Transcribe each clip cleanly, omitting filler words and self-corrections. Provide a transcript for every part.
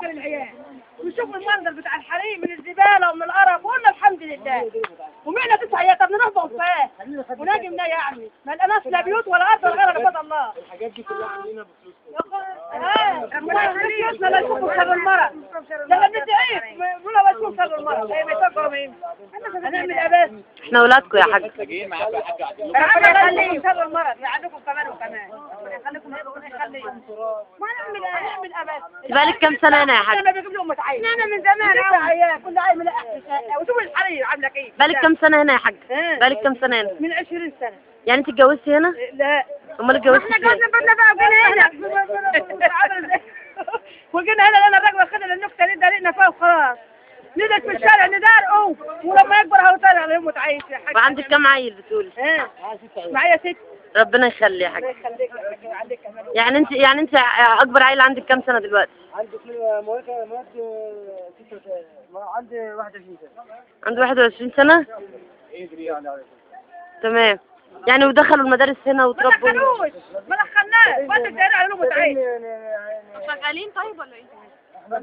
ندخل العيال ونشوف المنظر بتاع الحريم من الزباله ومن القرف وقلنا الحمد لله. ومعنا 9 عيال، طب نروح فين؟ ونجي منين يعني؟ ما لقناش لا بيوت ولا ارض ولا غير ربنا الله. الحاجات دي كلها عاملينها بفلوس. ربنا يخليك يوصل لنشوفوا شر المرض. لما ندعيك نقول له بشوف شر المرض، هي بيتفقوا مين؟ هنعمل ايه بس؟ احنا ولادكم يا حاج. جايين معاكم يا حاج. ربنا يخليكم شر المرض، يعدكم كمان وكمان. ربنا يخليكم ربنا يخليكم. ما نعمل ايه بس؟ بقالك كام سنة هنا يا حاج؟ انا بجيب لهم متعين. انا من زمان عيال كل عيل من احسن شقه وشوف الحرير عامله كيف. بقالك كام سنة هنا يا حاج؟ بقالك كام سنة هنا؟ من 20 سنة. يعني انت اتجوزتي هنا؟ لا. امال اتجوزتي احنا فين؟ جوزنا بدنا بقى وجينا هنا. وجينا هنا لنا الرجل خدنا النكته دي دارينا فيها وخلاص. ندك في الشارع ندارقه ولما يكبر هيطلع عليهم متعيش يا حاج. وعندك كام عيل بتقولي؟ معايا 6. ربنا يخلي يا حاج. الله يخليك عندك كمان. يعني انت اكبر عيل عندك كام سنة دلوقتي؟ عندي مواد 36. عندي 21 سنة. عنده 21 سنة؟ تمام. يعني ودخلوا المدارس هنا ما وتربوا؟ دخلوش ما دخلناش بس الداري عليهم متعيش. شغالين طيب ولا ايه؟ هو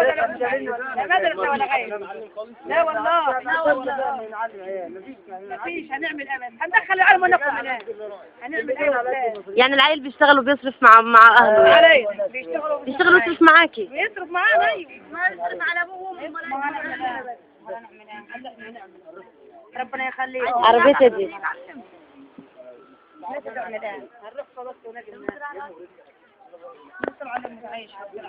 ده لا مدرسة ولا غير. لا والله مفيش. هنعمل امل هندخل العالم وناخد منها. هنعمل ايه؟ يعني العيل بيشتغل وبيصرف مع اهله يعني؟ علينا بيشتغل ويصرف معاكي؟ بيصرف معانا. ايوه ما يصرف على ابوه وامه. ربنا يخليك. عربيتها دي هنروح خلاص ونجي نصر على المتعيش. ربنا